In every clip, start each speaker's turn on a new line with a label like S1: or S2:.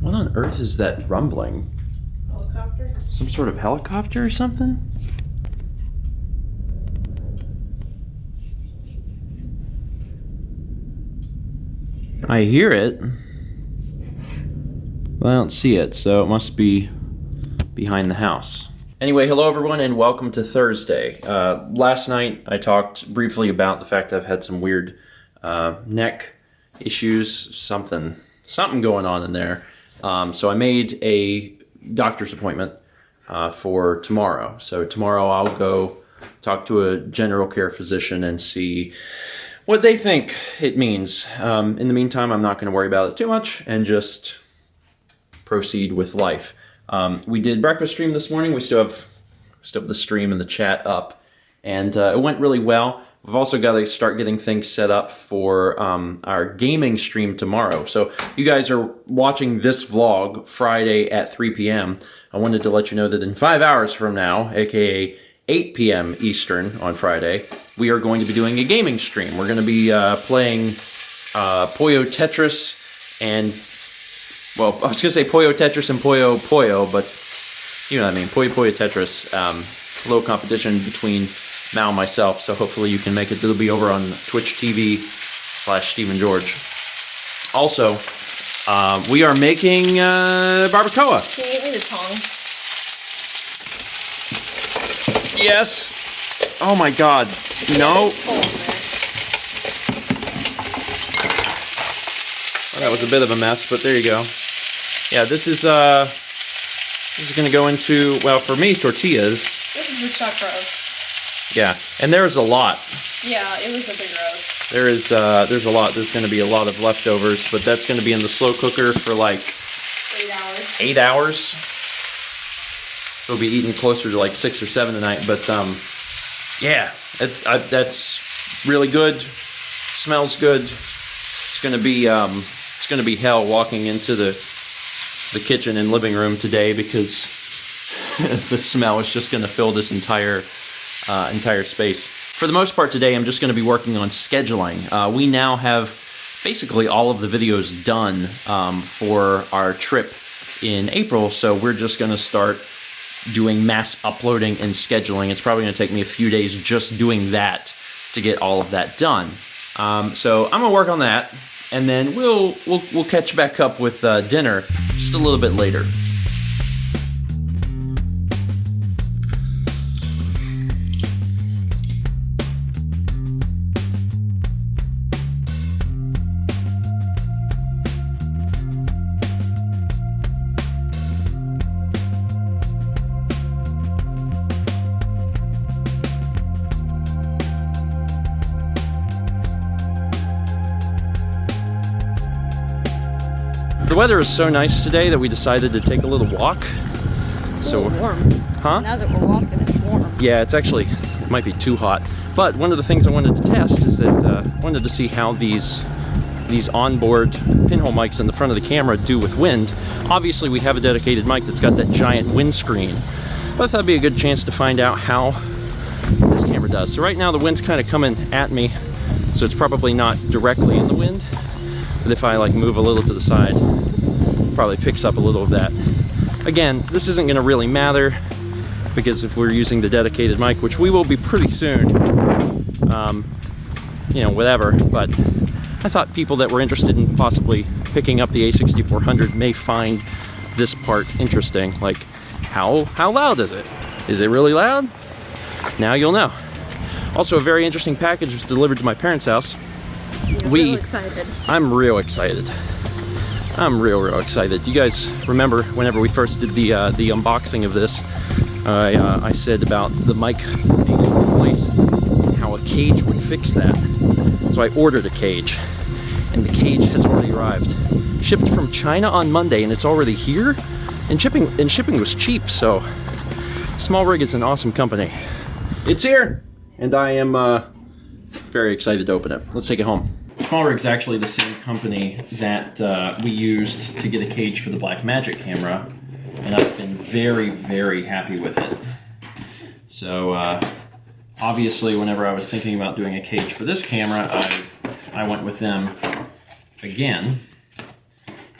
S1: What on earth is that rumbling?
S2: Helicopter?
S1: Some sort of helicopter or something? I hear it, but I don't see it, so it must be behind the house. Anyway, hello everyone and welcome to Thursday. Last night I talked briefly about the fact I've had some weird neck issues, something going on in there. So I made a doctor's appointment for tomorrow. So tomorrow I'll go talk to a general care physician and see what they think it means. In the meantime, I'm not going to worry about it too much and just proceed with life. We did breakfast stream this morning. We still have the stream and the chat up, and it went really well. We've also got to start getting things set up for our gaming stream tomorrow. So you guys are watching this vlog Friday at 3 p.m. I wanted to let you know that in 5 hours from now, aka 8 p.m. Eastern on Friday, we are going to be doing a gaming stream. We're going to be playing Puyo Tetris and, well, I was going to say Puyo Tetris and Puyo Puyo, but you know what I mean, Puyo Puyo Tetris, a little competition between Mal and myself, so hopefully you can make it. It'll be over on Twitch TV/Stephen George. Also, we are making barbacoa.
S2: Can you give me the tongs?
S1: Yes. Oh my God. No.
S2: Well,
S1: that was a bit of a mess, but there you go. Yeah, this is going to go into, well, for me, tortillas.
S2: this is the chuck roast.
S1: Yeah, and there's a lot.
S2: Yeah, it was a big roast.
S1: There's a lot. There's going to be a lot of leftovers, but that's going to be in the slow cooker for like
S2: 8 hours.
S1: 8 hours. So we'll be eating closer to like 6 or 7 tonight. But yeah, that's really good. Smells good. It's going to be hell walking into the kitchen and living room today because the smell is just going to fill this entire space. For the most part today, I'm just going to be working on scheduling. We now have basically all of the videos done for our trip in April, so we're just going to start doing mass uploading and scheduling. It's probably going to take me a few days just doing that to get all of that done. So I'm going to work on that, and then we'll catch back up with dinner just a little bit later. The weather is so nice today that we decided to take a little walk.
S2: It's a little warm.
S1: Huh?
S2: Now that we're walking, it's warm.
S1: Yeah, it might be too hot. But one of the things I wanted to test is that I wanted to see how these onboard pinhole mics in the front of the camera do with wind. Obviously, we have a dedicated mic that's got that giant windscreen. But I thought it'd be a good chance to find out how this camera does. So right now the wind's kind of coming at me, so it's probably not directly in the wind. But if I like move a little to the side, it probably picks up a little of that. Again, this isn't going to really matter because if we're using the dedicated mic, which we will be pretty soon, you know, whatever. But I thought people that were interested in possibly picking up the A6400 may find this part interesting. Like, how loud is it? Is it really loud? Now you'll know. Also, a very interesting package was delivered to my parents' house.
S2: Real excited.
S1: I'm real excited. I'm real excited. You guys remember whenever we first did the unboxing of this, I said about the mic being in one place, how a cage would fix that. So I ordered a cage, and the cage has already arrived. Shipped from China on Monday, and it's already here. And shipping was cheap, so Small Rig is an awesome company. It's here, and I am very excited to open it. Let's take it home. Small Rig's actually the same company that we used to get a cage for the Blackmagic camera, and I've been very happy with it. So obviously, whenever I was thinking about doing a cage for this camera, I went with them again,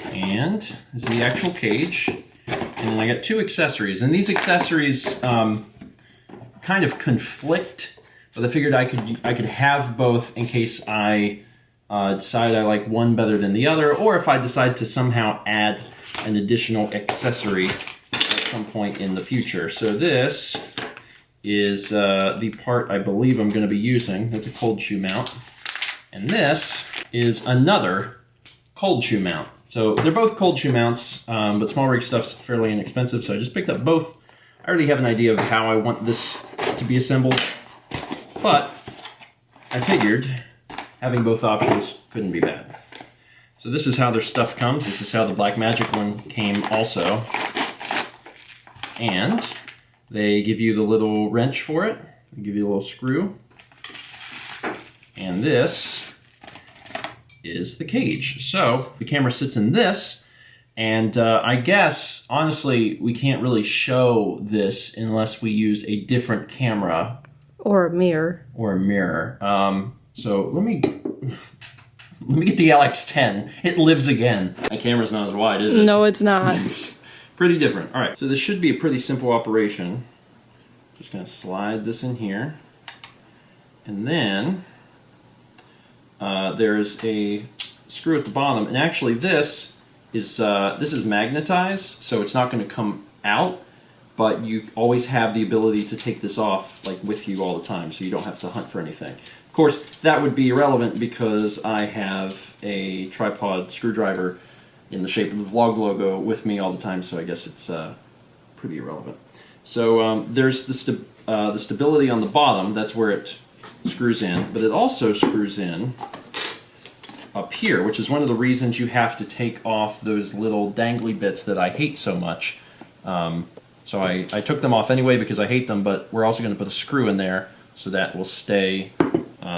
S1: and And this is the actual cage. And then I got 2 accessories. And these accessories kind of conflict, but I figured I could have both in case I decide I like one better than the other, or if I decide to somehow add an additional accessory at some point in the future. So this is the part I believe I'm going to be using. That's a cold shoe mount. And this is another cold shoe mount. So they're both cold shoe mounts, but small rig stuff's fairly inexpensive, so I just picked up both. I already have an idea of how I want this to be assembled, but I figured having both options couldn't be bad. So this is how their stuff comes. This is how the Blackmagic one came also. And they give you the little wrench for it. They give you a little screw. And this is the cage. So the camera sits in this, and I guess, honestly, we can't really show this unless we use a different camera.
S2: Or a mirror.
S1: Or a mirror. So let me get the LX10. It lives again. My camera's not as wide, is it?
S2: No, it's not.
S1: It's pretty different. All right, so this should be a pretty simple operation. Just gonna slide this in here. And then there's a screw at the bottom. And actually this is magnetized, so it's not gonna come out, but you always have the ability to take this off like with you all the time, so you don't have to hunt for anything. Of course, that would be irrelevant because I have a tripod screwdriver in the shape of the vlog logo with me all the time, so I guess it's pretty irrelevant. So there's the stability on the bottom, that's where it screws in, but it also screws in up here, which is one of the reasons you have to take off those little dangly bits that I hate so much. So I took them off anyway because I hate them, but we're also going to put a screw in there so that will stay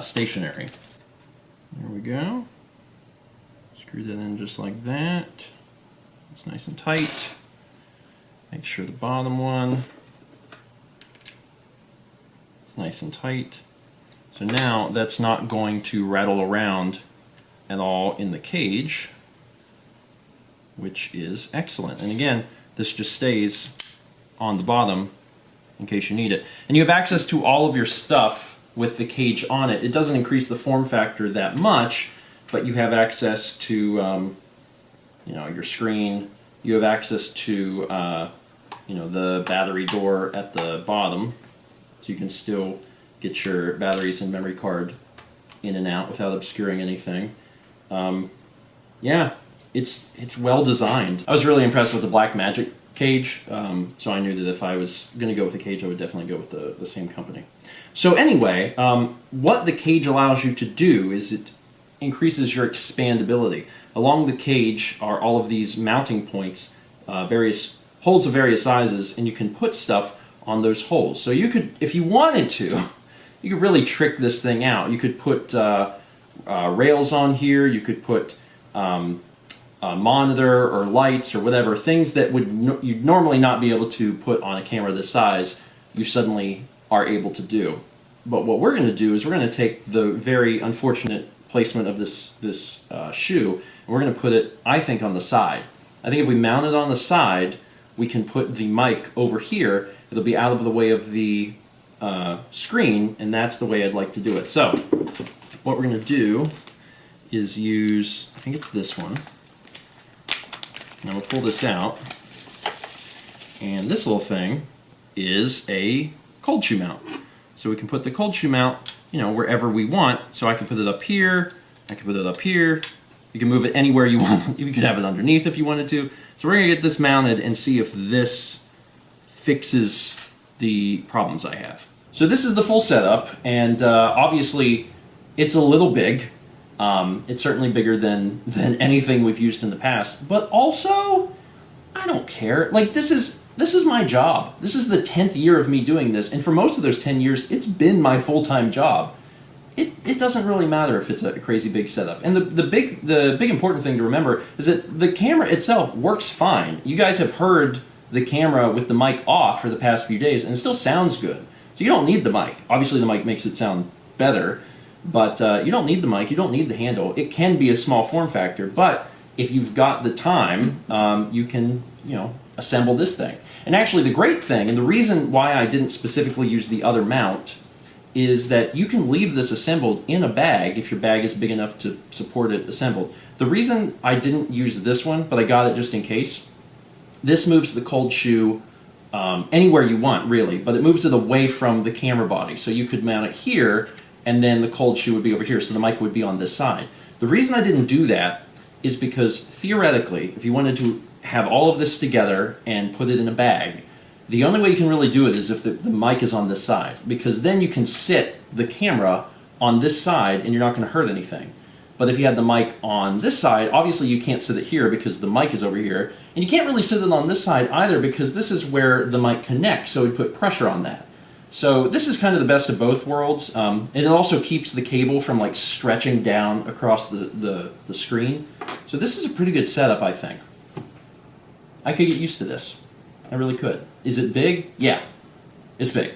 S1: stationary. There we go. Screw that in just like that. It's nice and tight. Make sure the bottom one is nice and tight. So now that's not going to rattle around at all in the cage, which is excellent. And again, this just stays on the bottom in case you need it. And you have access to all of your stuff with the cage on it. It doesn't increase the form factor that much, but you have access to you know, your screen. You have access to you know, the battery door at the bottom, so you can still get your batteries and memory card in and out without obscuring anything. Yeah, it's well designed. I was really impressed with the Blackmagic cage, so I knew that if I was going to go with the cage, I would definitely go with the same company. So anyway, what the cage allows you to do is it increases your expandability. Along the cage are all of these mounting points, various holes of various sizes, and you can put stuff on those holes. So you could, if you wanted to, you could really trick this thing out. You could put rails on here, you could put a monitor or lights or whatever, things that you'd normally not be able to put on a camera this size, you suddenly are able to do. But what we're going to do is we're going to take the very unfortunate placement of this shoe, and we're going to put it, I think, on the side. I think if we mount it on the side, we can put the mic over here. It'll be out of the way of the screen, and that's the way I'd like to do it. So what we're going to do is use, I think it's this one. Now we'll pull this out, and this little thing is a cold shoe mount. So we can put the cold shoe mount, you know, wherever we want. So I can put it up here, I can put it up here. You can move it anywhere you want. You can have it underneath if you wanted to. So we're going to get this mounted and see if this fixes the problems I have. So this is the full setup, and obviously it's a little big. It's certainly bigger than anything we've used in the past, but also I don't care. Like, this is my job. This is the 10th year of me doing this, and for most of those 10 years, it's been my full-time job. It doesn't really matter if it's a crazy big setup. And the big important thing to remember is that the camera itself works fine. You guys have heard the camera with the mic off for the past few days, and it still sounds good. So you don't need the mic. Obviously, the mic makes it sound better, but you don't need the mic. You don't need the handle. It can be a small form factor, but if you've got the time, you can, assemble this thing. And actually the great thing, and the reason why I didn't specifically use the other mount, is that you can leave this assembled in a bag if your bag is big enough to support it assembled. The reason I didn't use this one, but I got it just in case, this moves the cold shoe anywhere you want, really, but it moves it away from the camera body. So you could mount it here, and then the cold shoe would be over here, so the mic would be on this side. The reason I didn't do that is because, theoretically, if you wanted to have all of this together and put it in a bag, the only way you can really do it is if the mic is on this side, because then you can sit the camera on this side and you're not going to hurt anything. But if you had the mic on this side, obviously you can't sit it here because the mic is over here, and you can't really sit it on this side either because this is where the mic connects, so it would put pressure on that. So this is kind of the best of both worlds. And it also keeps the cable from like stretching down across the screen. So this is a pretty good setup, I think. I could get used to this. I really could. Is it big? Yeah, it's big.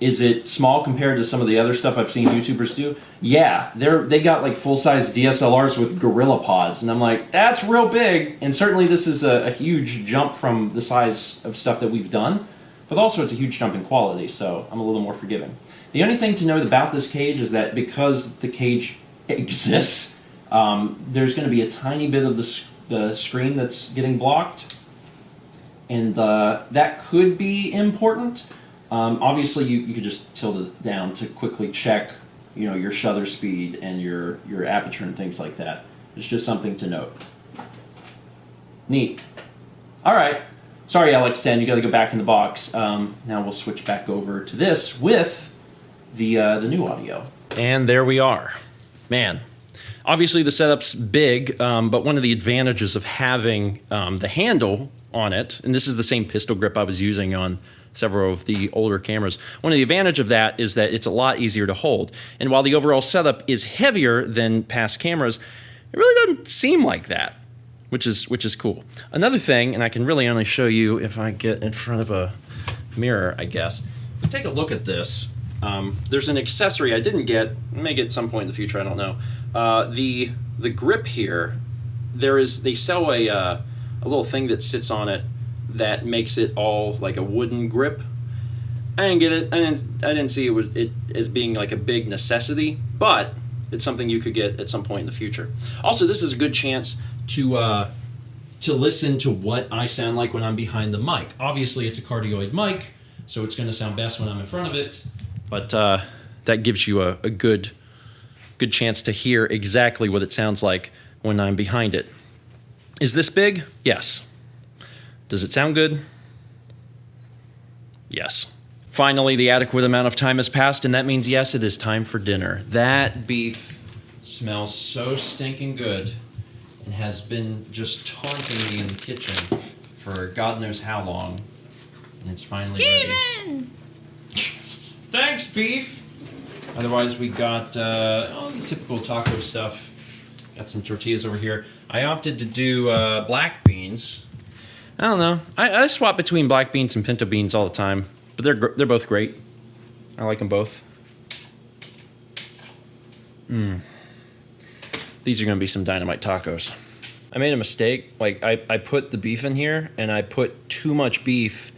S1: Is it small compared to some of the other stuff I've seen YouTubers do? Yeah, they got like full-size DSLRs with Gorilla Pods, and I'm like, that's real big. And certainly this is a huge jump from the size of stuff that we've done, but also it's a huge jump in quality, so I'm a little more forgiving. The only thing to note about this cage is that because the cage exists, there's going to be a tiny bit of the screen that's getting blocked, and that could be important. Obviously, you could just tilt it down to quickly check, your shutter speed and your aperture and things like that. It's just something to note. Neat. All right. Sorry, Alex 10, you got to go back in the box. Now we'll switch back over to this with the new audio. And there we are. Man. Obviously, the setup's big, but one of the advantages of having the handle on it, and this is the same pistol grip I was using on several of the older cameras. One of the advantage of that is that it's a lot easier to hold. And while the overall setup is heavier than past cameras, it really doesn't seem like that, which is cool. Another thing, and I can really only show you if I get in front of a mirror, I guess. If we take a look at this, there's an accessory I didn't get, I may get at some point in the future, I don't know. The grip here, they sell a little thing that sits on it that makes it all like a wooden grip. I didn't get it. I didn't see it as being like a big necessity, but it's something you could get at some point in the future. Also, this is a good chance to listen to what I sound like when I'm behind the mic. Obviously, it's a cardioid mic, so it's going to sound best when I'm in front of it. But that gives you a good chance to hear exactly what it sounds like when I'm behind it. Is this big? Yes. Does it sound good? Yes. Finally, the adequate amount of time has passed, and that means, yes, it is time for dinner. That beef smells so stinking good and has been just taunting me in the kitchen for God knows how long. And it's finally ready. Thanks, beef! Otherwise, we got the typical taco stuff. Got some tortillas over here. I opted to do black beans. I don't know. I swap between black beans and pinto beans all the time, but they're both great. I like them both. These are going to be some dynamite tacos. I made a mistake. Like I put the beef in here, and I put too much beef,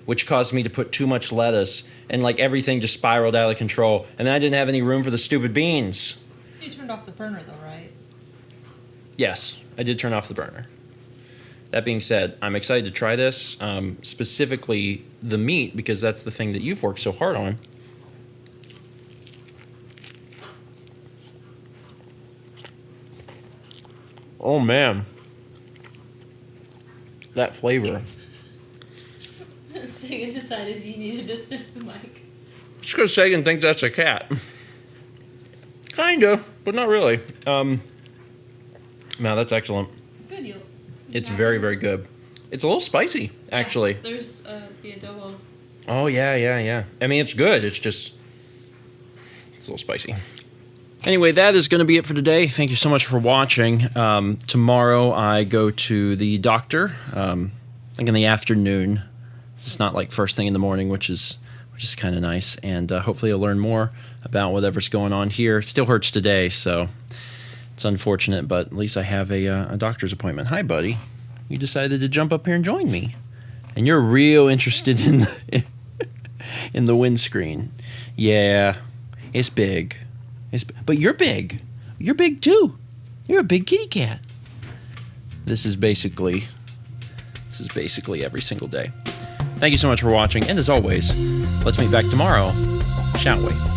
S1: which caused me to put too much lettuce, and like everything just spiraled out of control. And then I didn't have any room for the stupid beans.
S3: You turned off the burner though, right?
S1: Yes, I did turn off the burner. That being said, I'm excited to try this, specifically the meat, because that's the thing that you've worked so hard on. Oh man, that flavor.
S2: Sagan decided he needed to sniff the mic.
S1: Just because Sagan thinks that's a cat. Kinda, but not really. No, that's excellent.
S2: Good deal.
S1: It's very, very good. It's a little spicy, actually.
S2: Yeah, there's the adobo.
S1: Oh, yeah. I mean, it's good. It's a little spicy. Anyway, that is going to be it for today. Thank you so much for watching. Tomorrow I go to the doctor, I think in the afternoon. It's not like first thing in the morning, which is kind of nice. And hopefully I'll learn more about whatever's going on here. It still hurts today, so It's unfortunate, but at least I have a doctor's appointment. Hi, buddy. You decided to jump up here and join me. And you're real interested in the windscreen. Yeah, it's big. But you're big. You're big, too. You're a big kitty cat. This is basically every single day. Thank you so much for watching, and as always, let's meet back tomorrow, shall we?